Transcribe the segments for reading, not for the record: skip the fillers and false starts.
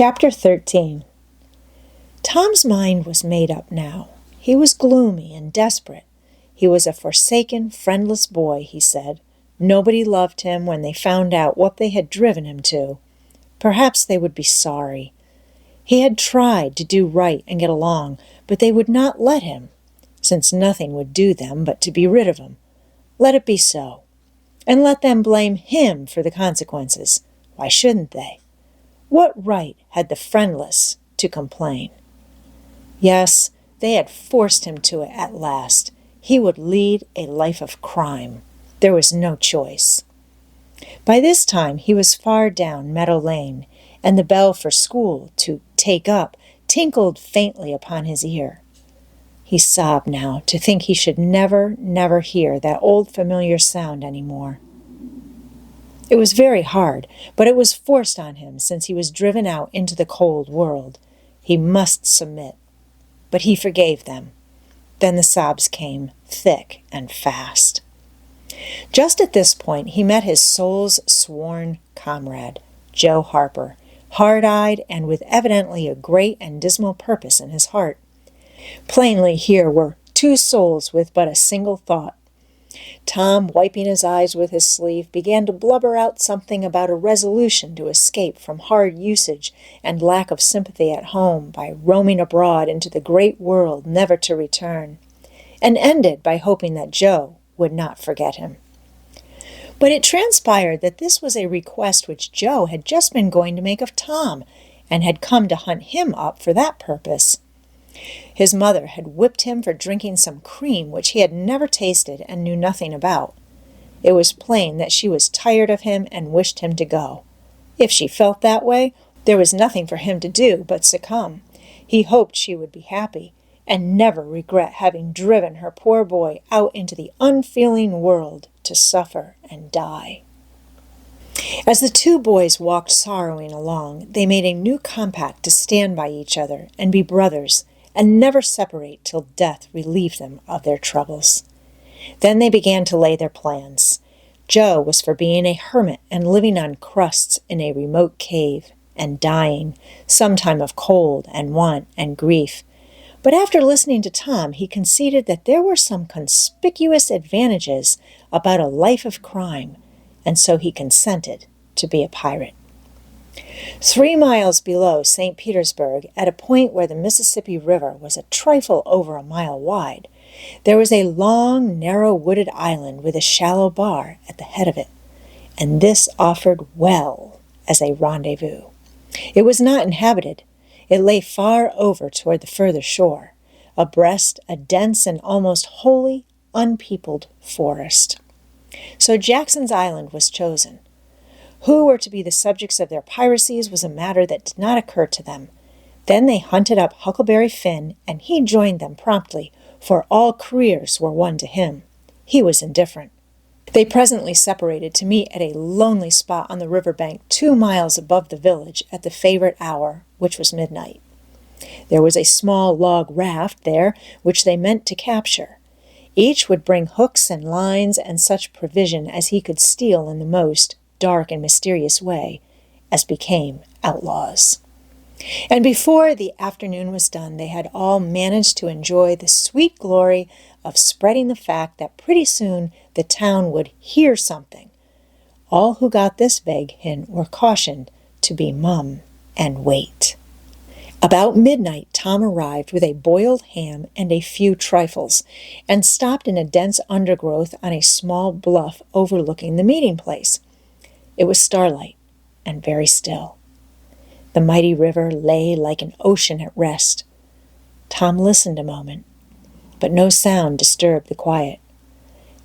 Chapter 13. Tom's mind was made up now. He was gloomy and desperate. He was a forsaken, friendless boy, he said. Nobody loved him when they found out what they had driven him to. Perhaps they would be sorry. He had tried to do right and get along, but they would not let him, since nothing would do them but to be rid of him. Let it be so, and let them blame him for the consequences. Why shouldn't they? What right had the friendless to complain? Yes, they had forced him to it at last. He would lead a life of crime. There was no choice. By this time he was far down Meadow Lane, and the bell for school to take up tinkled faintly upon his ear. He sobbed now to think he should never, never hear that old familiar sound any more. It was very hard, but it was forced on him since he was driven out into the cold world. He must submit. But he forgave them. Then the sobs came, thick and fast. Just at this point he met his soul's sworn comrade, Joe Harper, hard-eyed and with evidently a great and dismal purpose in his heart. Plainly here were two souls with but a single thought. Tom, wiping his eyes with his sleeve, began to blubber out something about a resolution to escape from hard usage and lack of sympathy at home by roaming abroad into the great world never to return, and ended by hoping that Joe would not forget him. But it transpired that this was a request which Joe had just been going to make of Tom, and had come to hunt him up for that purpose. His mother had whipped him for drinking some cream which he had never tasted and knew nothing about. It was plain that she was tired of him and wished him to go. If she felt that way, there was nothing for him to do but succumb. He hoped she would be happy, and never regret having driven her poor boy out into the unfeeling world to suffer and die. As the two boys walked sorrowing along, they made a new compact to stand by each other and be brothers, and never separate till death relieved them of their troubles. Then they began to lay their plans. Joe was for being a hermit and living on crusts in a remote cave, and dying, sometime of cold and want and grief. But after listening to Tom, he conceded that there were some conspicuous advantages about a life of crime, and so he consented to be a pirate. 3 miles below St. Petersburg, at a point where the Mississippi River was a trifle over a mile wide, there was a long, narrow wooded island with a shallow bar at the head of it, and this offered well as a rendezvous. It was not inhabited. It lay far over toward the further shore, abreast a dense and almost wholly unpeopled forest. So Jackson's Island was chosen. Who were to be the subjects of their piracies was a matter that did not occur to them. Then they hunted up Huckleberry Finn, and he joined them promptly, for all careers were one to him. He was indifferent. They presently separated to meet at a lonely spot on the river bank 2 miles above the village at the favorite hour, which was midnight. There was a small log raft there which they meant to capture. Each would bring hooks and lines and such provision as he could steal in the most dark and mysterious way, as became outlaws. And before the afternoon was done, they had all managed to enjoy the sweet glory of spreading the fact that pretty soon the town would hear something. All who got this vague hint were cautioned to be mum and wait. About midnight, Tom arrived with a boiled ham and a few trifles, and stopped in a dense undergrowth on a small bluff overlooking the meeting place. It was starlight and very still. The mighty river lay like an ocean at rest. Tom listened a moment, but no sound disturbed the quiet.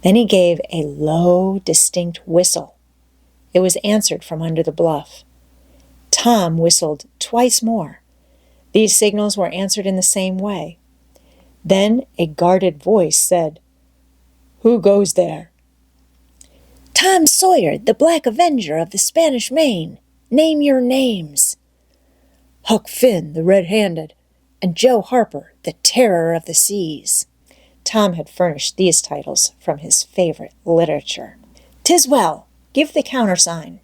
Then he gave a low, distinct whistle. It was answered from under the bluff. Tom whistled twice more. These signals were answered in the same way. Then a guarded voice said, "Who goes there?" "Tom Sawyer, the Black Avenger of the Spanish Main. Name your names." "Huck Finn, the Red-Handed, and Joe Harper, the Terror of the Seas." Tom had furnished these titles from his favorite literature. "'Tis well. Give the countersign."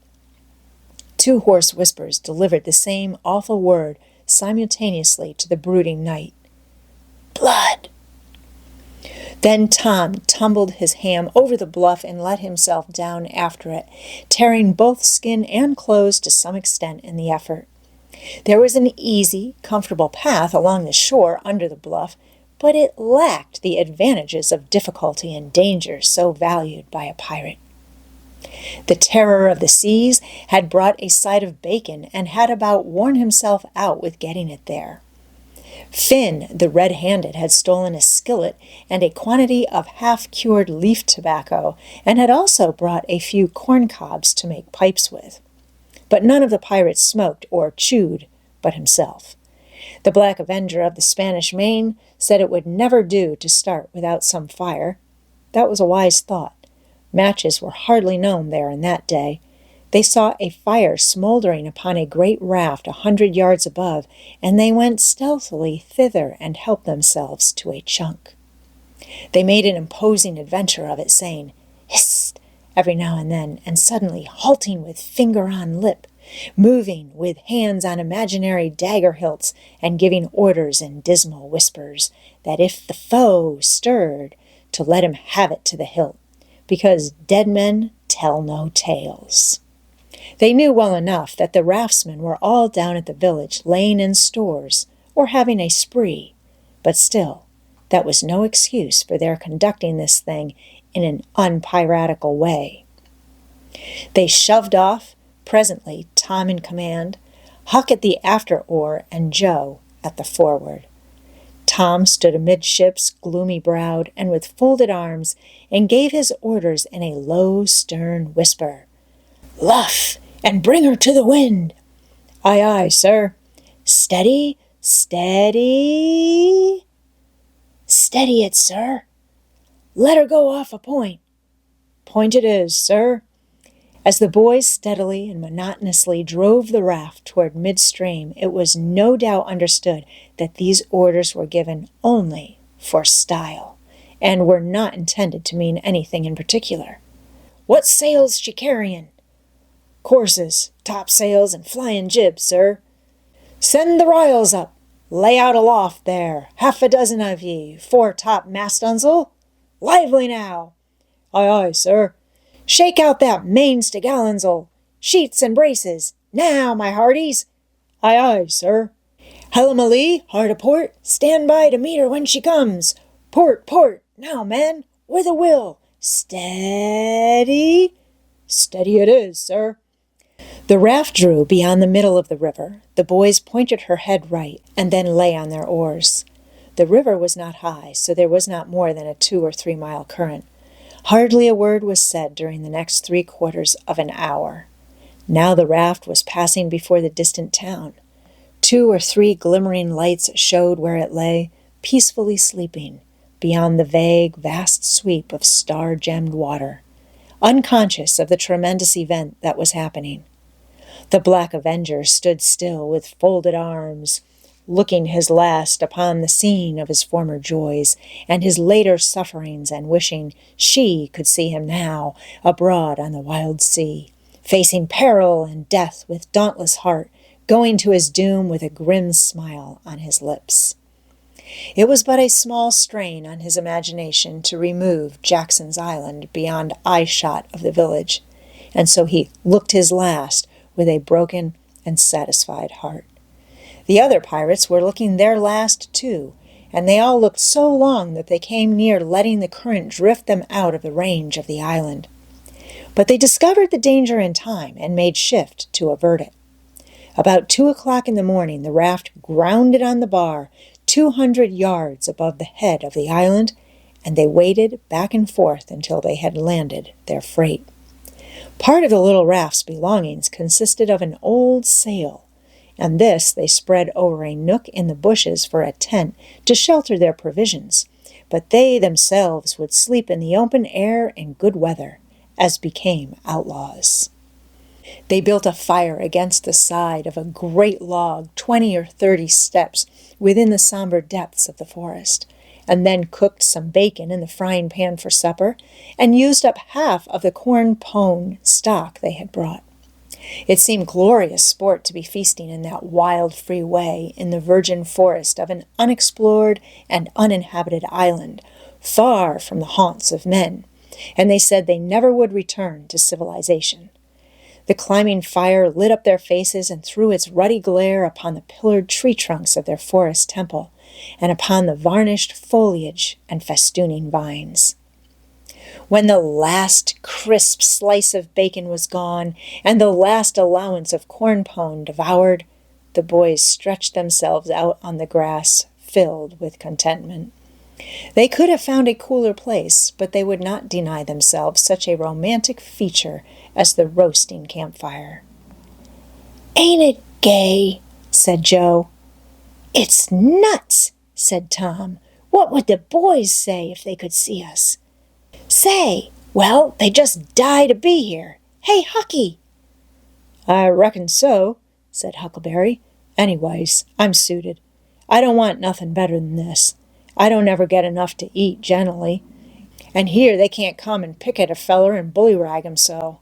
2 hoarse whispers delivered the same awful word simultaneously to the brooding night. Blood! Then Tom tumbled his ham over the bluff and let himself down after it, tearing both skin and clothes to some extent in the effort. There was an easy, comfortable path along the shore under the bluff, but it lacked the advantages of difficulty and danger so valued by a pirate. The terror of the seas had brought a side of bacon and had about worn himself out with getting it there. Finn, the red-handed, had stolen a skillet and a quantity of half-cured leaf tobacco, and had also brought a few corn cobs to make pipes with. But none of the pirates smoked or chewed but himself. The Black Avenger of the Spanish Main said it would never do to start without some fire. That was a wise thought. Matches were hardly known there in that day. They saw a fire smoldering upon a great raft 100 yards above, and they went stealthily thither and helped themselves to a chunk. They made an imposing adventure of it, saying, "Hist!" every now and then, and suddenly halting with finger on lip, moving with hands on imaginary dagger hilts, and giving orders in dismal whispers that if the foe stirred, to let him have it to the hilt, because dead men tell no tales. They knew well enough that the raftsmen were all down at the village, laying in stores, or having a spree, but still, that was no excuse for their conducting this thing in an unpiratical way. They shoved off, presently Tom in command, Huck at the after oar, and Joe at the forward. Tom stood amidships, gloomy-browed, and with folded arms, and gave his orders in a low, stern whisper. "Luff, and bring her to the wind." "Aye, aye, sir." "Steady, steady." "Steady it, sir." "Let her go off a point." "Point it is, sir." As the boys steadily and monotonously drove the raft toward midstream, it was no doubt understood that these orders were given only for style, and were not intended to mean anything in particular. "What sail's she carrying?" "Courses, topsails, and flying jibs, sir." "Send the royals up. Lay out aloft there, 6 of ye, fore-top mast-uns'l. Lively now." "Aye, aye, sir." "Shake out that main-st'gallons'l. Sheets and braces. Now, my hearties." "Aye, aye, sir." "Hellum a lee, hard a port. Stand by to meet her when she comes. Port, port. Now, men, with a will. Steady." "Steady it is, sir." The raft drew beyond the middle of the river. The boys pointed her head right, and then lay on their oars. The river was not high, so there was not more than a 2 or 3 mile current. Hardly a word was said during the next 3/4 of an hour. Now the raft was passing before the distant town. 2 or 3 glimmering lights showed where it lay, peacefully sleeping, beyond the vague, vast sweep of star-gemmed water, unconscious of the tremendous event that was happening. The Black Avenger stood still with folded arms, looking his last upon the scene of his former joys and his later sufferings, and wishing she could see him now, abroad on the wild sea, facing peril and death with dauntless heart, going to his doom with a grim smile on his lips. It was but a small strain on his imagination to remove Jackson's Island beyond eye-shot of the village, and so he looked his last with a broken and satisfied heart. The other pirates were looking their last too, and they all looked so long that they came near letting the current drift them out of the range of the island. But they discovered the danger in time and made shift to avert it. About 2 o'clock in the morning, the raft grounded on the bar 200 yards above the head of the island, and they waded back and forth until they had landed their freight. Part of the little raft's belongings consisted of an old sail, and this they spread over a nook in the bushes for a tent to shelter their provisions, but they themselves would sleep in the open air in good weather, as became outlaws. They built a fire against the side of a great log 20 or 30 steps within the somber depths of the forest, and then cooked some bacon in the frying pan for supper, and used up half of the corn pone stock they had brought. It seemed glorious sport to be feasting in that wild, free way in the virgin forest of an unexplored and uninhabited island, far from the haunts of men, and they said they never would return to civilization. The climbing fire lit up their faces and threw its ruddy glare upon the pillared tree trunks of their forest temple, and upon the varnished foliage and festooning vines. When the last crisp slice of bacon was gone, and the last allowance of corn pone devoured, the boys stretched themselves out on the grass, filled with contentment. They could have found a cooler place, but they would not deny themselves such a romantic feature as the roasting campfire. "Ain't it gay?" said Joe. "It's nuts," said Tom. "What would the boys say if they could see us?" "Say, well, they just die to be here. Hey, Hucky!" "I reckon so," said Huckleberry. "Anyways, I'm suited. I don't want nothing better than this. I don't ever get enough to eat, generally. And here they can't come and pick at a feller and bullyrag him so."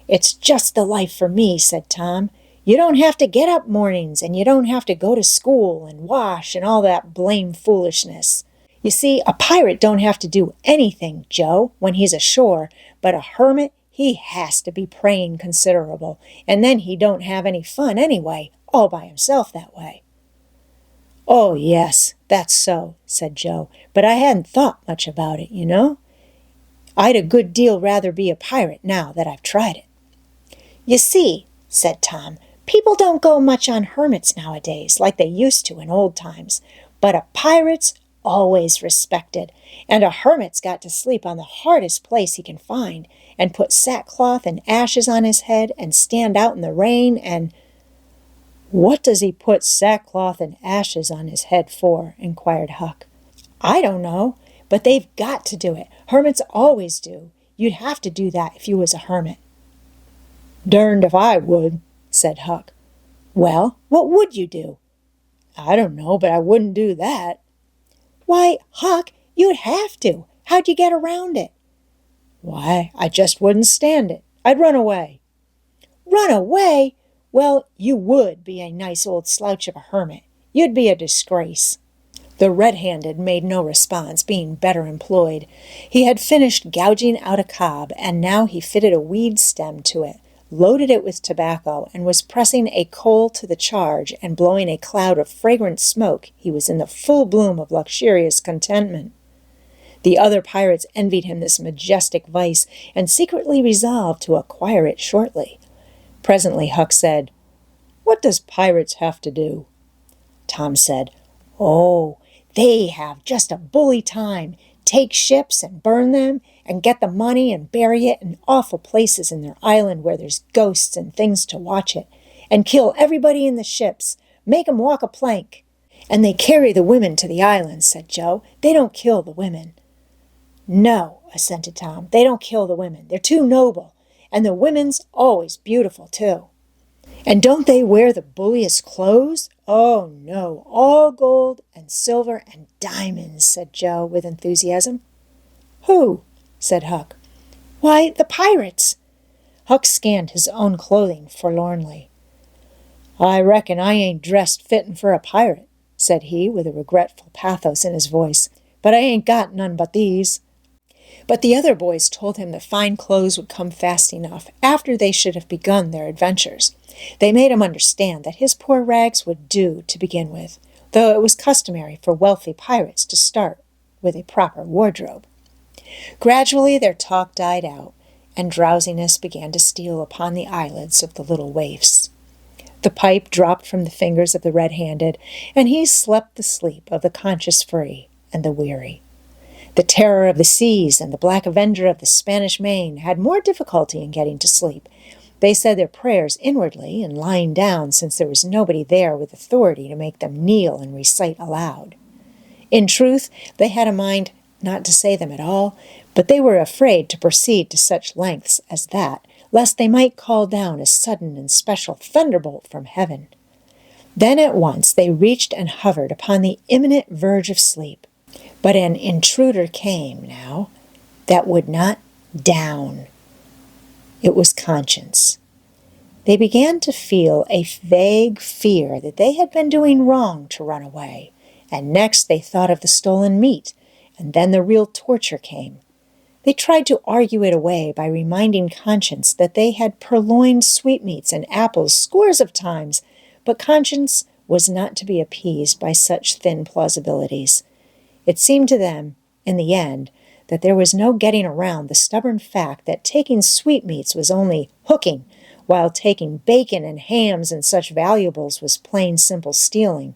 "It's just the life for me," said Tom. "You don't have to get up mornings, and you don't have to go to school and wash and all that blame foolishness. You see, a pirate don't have to do anything, Joe, when he's ashore, but a hermit, he has to be praying considerable, and then he don't have any fun anyway, all by himself that way." "Oh, yes, that's so," said Joe, "but I hadn't thought much about it, you know. I'd a good deal rather be a pirate now that I've tried it." "You see," said Tom, "people don't go much on hermits nowadays like they used to in old times, but a pirate's always respected, and a hermit's got to sleep on the hardest place he can find, and put sackcloth and ashes on his head, and stand out in the rain, and—" "What does he put sackcloth and ashes on his head for?" inquired Huck. "I don't know, but they've got to do it. Hermits always do. You'd have to do that if you was a hermit." "Derned if I would," said Huck. "Well, what would you do?" "I don't know, but I wouldn't do that." "Why, Huck, you'd have to. How'd you get around it?" "Why, I just wouldn't stand it. I'd run away." "Run away? Well, you would be a nice old slouch of a hermit. You'd be a disgrace." The red-handed made no response, being better employed. He had finished gouging out a cob, and now he fitted a weed stem to it, loaded it with tobacco, and was pressing a coal to the charge and blowing a cloud of fragrant smoke. He was in the full bloom of luxurious contentment. The other pirates envied him this majestic vice, and secretly resolved to acquire it shortly. Presently Huck said, "What does pirates have to do?" Tom said, "Oh, they have just a bully time. Take ships and burn them, and get the money and bury it in awful places in their island where there's ghosts and things to watch it, and kill everybody in the ships, make 'em walk a plank. And they carry the women to the island," said Joe. "They don't kill the women." "No," assented Tom, "they don't kill the women. They're too noble, and the women's always beautiful, too." "And don't they wear the bulliest clothes?" "Oh, no, all gold and silver and diamonds," said Joe with enthusiasm. "Who?" said Huck. "Why, the pirates." Huck scanned his own clothing forlornly. "I reckon I ain't dressed fittin' for a pirate," said he with a regretful pathos in his voice, "but I ain't got none but these." But the other boys told him that fine clothes would come fast enough after they should have begun their adventures. They made him understand that his poor rags would do to begin with, though it was customary for wealthy pirates to start with a proper wardrobe. Gradually their talk died out, and drowsiness began to steal upon the eyelids of the little waifs. The pipe dropped from the fingers of the red-handed, and he slept the sleep of the conscience-free and the weary. The terror of the seas and the Black Avenger of the Spanish Main had more difficulty in getting to sleep. They said their prayers inwardly and lying down, since there was nobody there with authority to make them kneel and recite aloud. In truth, they had a mind not to say them at all, but they were afraid to proceed to such lengths as that, lest they might call down a sudden and special thunderbolt from heaven. Then at once they reached and hovered upon the imminent verge of sleep. But an intruder came now that would not down. It was conscience. They began to feel a vague fear that they had been doing wrong to run away, and next they thought of the stolen meat, and then the real torture came. They tried to argue it away by reminding conscience that they had purloined sweetmeats and apples scores of times, but conscience was not to be appeased by such thin plausibilities. It seemed to them, in the end, that there was no getting around the stubborn fact that taking sweetmeats was only hooking, while taking bacon and hams and such valuables was plain simple stealing.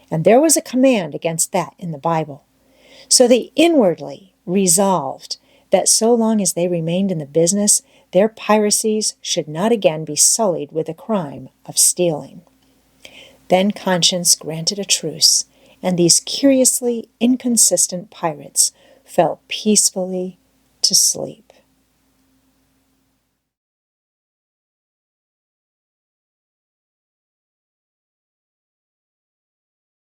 And there was a command against that in the Bible. So they inwardly resolved that so long as they remained in the business, their piracies should not again be sullied with the crime of stealing. Then conscience granted a truce, and these curiously inconsistent pirates fell peacefully to sleep.